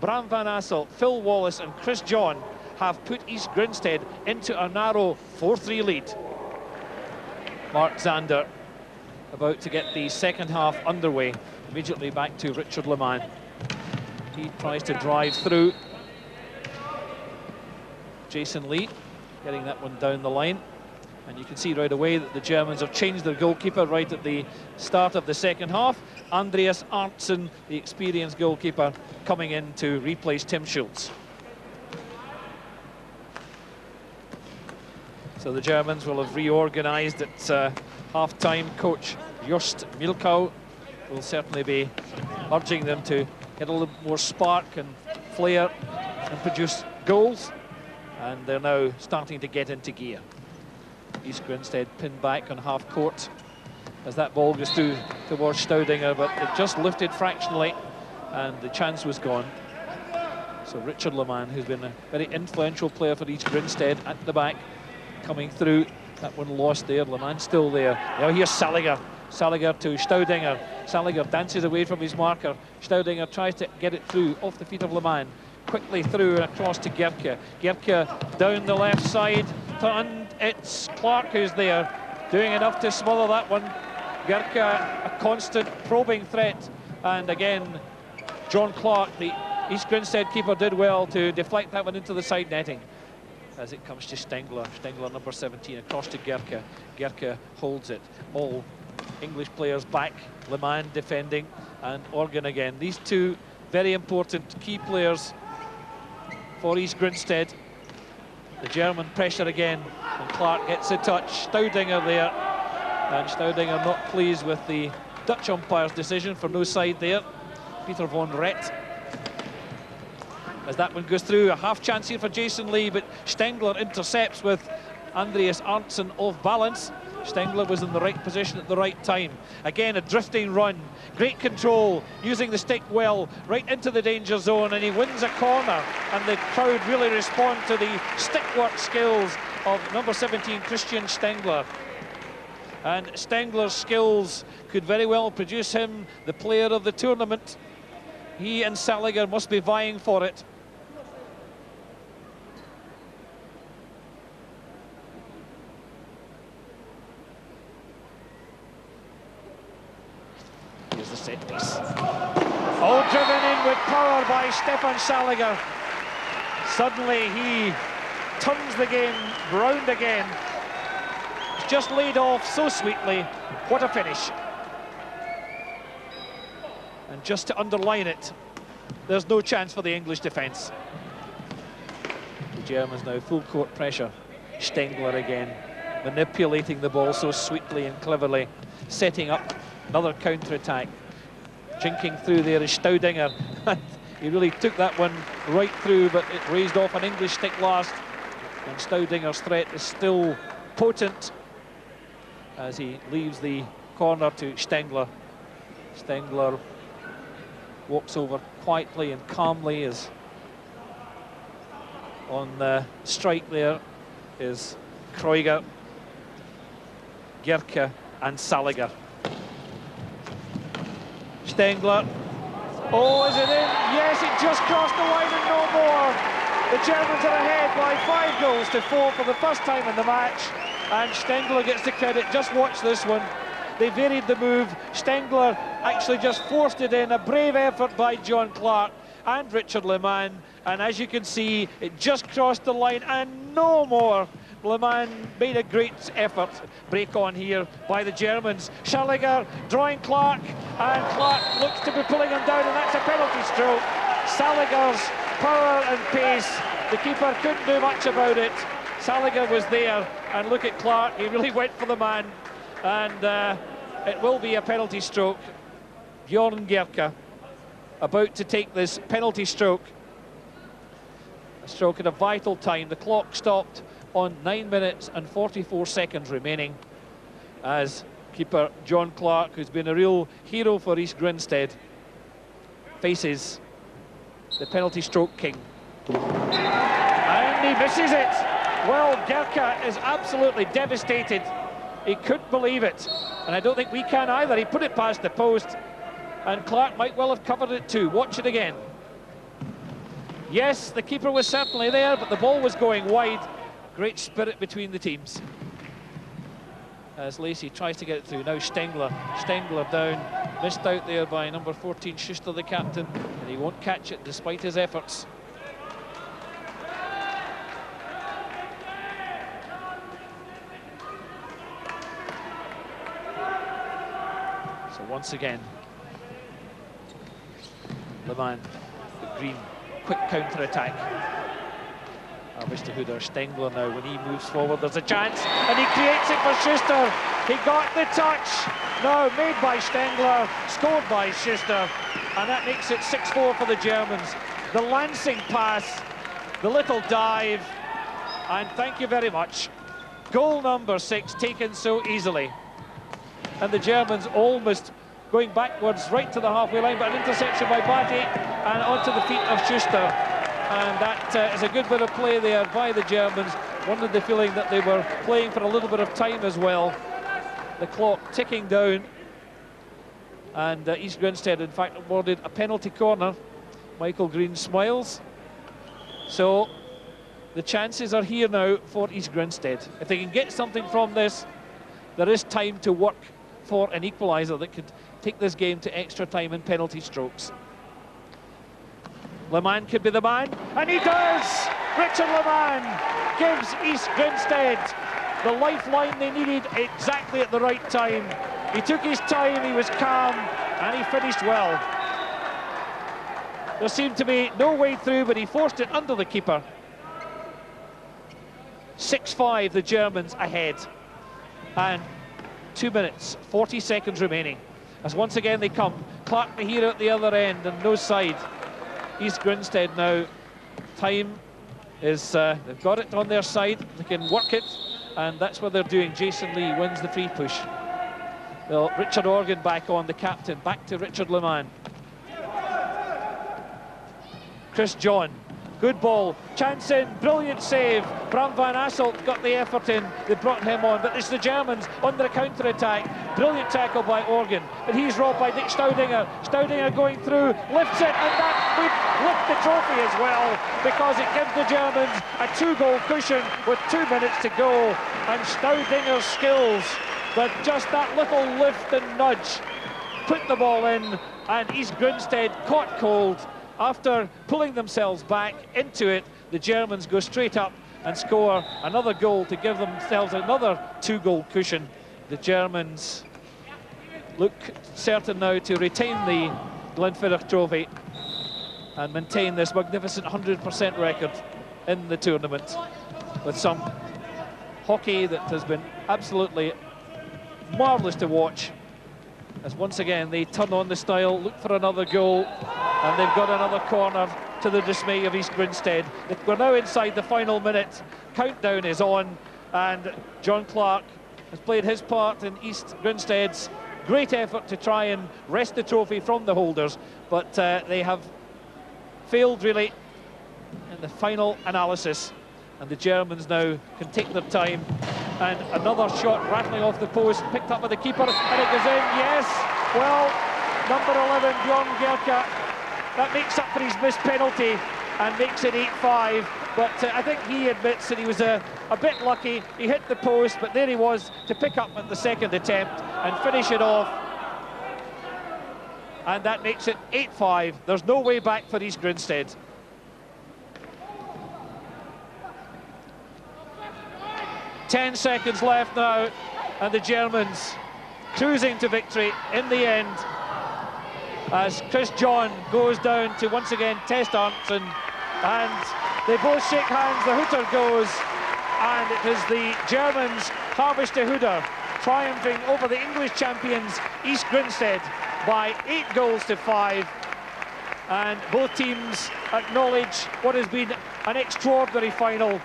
Bram Van Assel, Phil Wallace and Chris John have put East Grinstead into a narrow 4-3 lead. Mark Zander about to get the second half underway. Immediately back to Richard Leman. He tries to drive through. Jason Lee getting that one down the line. And you can see right away that the Germans have changed their goalkeeper right at the start of the second half. Andreas Arntzen, the experienced goalkeeper, coming in to replace Tim Schultz. So the Germans will have reorganized at half-time. Coach Jost Milkau will certainly be urging them to get a little more spark and flair and produce goals. And they're now starting to get into gear. East Grinstead pinned back on half court as that ball goes through towards Staudinger, but it just lifted fractionally and the chance was gone. So Richard Leman, who's been a very influential player for East Grinstead, at the back, coming through. That one lost there. Leman still there. Now here's Saliger. Saliger to Staudinger. Saliger dances away from his marker. Staudinger tries to get it through off the feet of Leman. Quickly through and across to Gerke. Gerke down the left side, and it's Clark who's there, doing enough to smother that one. Gerke, a constant probing threat, and again, John Clark, the East Grinstead keeper, did well to deflect that one into the side netting. As it comes to Stengler. Stengler, number 17, across to Gerke. Gerke holds it. All English players back. Leman defending, and Organ again. These two very important key players for East Grinstead. The German pressure again, and Clark gets a touch. Staudinger there, and Staudinger not pleased with the Dutch umpire's decision for no side there. Peter von Rett. As that one goes through, a half chance here for Jason Lee, but Stengler intercepts with Andreas Arntzen off balance. Stengler was in the right position at the right time. Again, a drifting run, great control, using the stick well, right into the danger zone, and he wins a corner, and the crowd really respond to the stick work skills of number 17, Christian Stengler. And Stengler's skills could very well produce him the player of the tournament. He and Saliger must be vying for it. Here's the set piece. Oh, driven in with power by Stefan Saliger. Suddenly he turns the game round again. It's just laid off so sweetly. What a finish. And just to underline it, there's no chance for the English defence. The Germans now full court pressure. Stengler again, manipulating the ball so sweetly and cleverly, setting up another counter-attack. Jinking through there is Staudinger. He really took that one right through, but it raised off an English stick last. And Staudinger's threat is still potent as he leaves the corner to Stengler. Stengler walks over quietly and calmly. As on the strike there is Kreuger, Gerke and Saliger. Stengler. Oh, is it in? Yes, it just crossed the line and no more. The Germans are ahead by 5 goals to 4 for the first time in the match. And Stengler gets the credit. Just watch this one. They varied the move. Stengler actually just forced it in. A brave effort by John Clark and Richard Leman. And as you can see, it just crossed the line and no more. Leman made a great effort. Break on here by the Germans. Saliger drawing Clark, and Clark looks to be pulling him down, and that's a penalty stroke. Saliger's power and pace, the keeper couldn't do much about it. Saliger was there, and look at Clark, he really went for the man, and it will be a penalty stroke. Bjorn Gerke about to take this penalty stroke. A stroke at a vital time. The clock stopped on 9 minutes and 44 seconds remaining as keeper John Clark, who's been a real hero for East Grinstead, faces the penalty stroke king. And he misses it. Well, Gerke is absolutely devastated. He couldn't believe it. And I don't think we can either. He put it past the post, and Clark might well have covered it too. Watch it again. Yes, the keeper was certainly there, but the ball was going wide. Great spirit between the teams. As Lacey tries to get it through. Now Stengler down. Missed out there by number 14, Schuster, the captain. And he won't catch it despite his efforts. So once again, the man, the green, quick counter-attack. Harvesthuder, Stengler now, when he moves forward, there's a chance, and he creates it for Schuster. He got the touch. Now made by Stengler, scored by Schuster, and that makes it 6-4 for the Germans. The lancing pass, the little dive, and thank you very much. Goal number 6 taken so easily. And the Germans almost going backwards right to the halfway line, but an interception by Batty and onto the feet of Schuster. And that is a good bit of play there by the Germans. One of the feeling that they were playing for a little bit of time as well. The clock ticking down. And East Grinstead, in fact, awarded a penalty corner. Michael Green smiles. So the chances are here now for East Grinstead. If they can get something from this, there is time to work for an equaliser that could take this game to extra time and penalty strokes. Leman could be the man, and he does! Richard Leman gives East Grinstead the lifeline they needed exactly at the right time. He took his time, he was calm, and he finished well. There seemed to be no way through, but he forced it under the keeper. 6-5, the Germans ahead. And 2 minutes, 40 seconds remaining. As once again they come. Clark the hero at the other end, and no side. East Grinstead now, time is, they've got it on their side, they can work it, and that's what they're doing. Jason Lee wins the free push. Well, Richard Organ back on, the captain, back to Richard Leman. Chris John, good ball, chance in, brilliant save. Bram van Asselt got the effort in, they brought him on, but it's the Germans under a counter-attack. Brilliant tackle by Organ, but he's robbed by Dick Staudinger. Staudinger going through, lifts it, and that would lift the trophy as well, because it gives the Germans a 2-goal cushion with 2 minutes to go. And Staudinger's skills, but just that little lift and nudge, put the ball in, and East Grinstead caught cold. After pulling themselves back into it, the Germans go straight up and score another goal to give themselves another 2-goal cushion. The Germans look certain now to retain the Glenfiddich trophy and maintain this magnificent 100% record in the tournament, with some hockey that has been absolutely marvellous to watch. As once again they turn on the style, look for another goal, and they've got another corner to the dismay of East Grinstead. We're now inside the final minute. Countdown is on, and John Clark has played his part in East Grinstead's great effort to try and wrest the trophy from the holders, but they have failed really in the final analysis, and the Germans now can take their time. And another shot rattling off the post, picked up by the keeper, and it goes in. Yes, well, number 11, Bjorn Gerka, that makes up for his missed penalty and makes it 8-5. But I think he admits that he was a bit lucky. He hit the post, but there he was to pick up at the second attempt and finish it off. And that makes it 8-5. There's no way back for East Grinstead. Ten seconds left now, and the Germans cruising to victory in the end, as Chris John goes down to once again test Arntzen, and they both shake hands. The hooter goes, and it is the Germans, Harvesthuder, triumphing over the English champions East Grinstead by 8-5, and both teams acknowledge what has been an extraordinary final.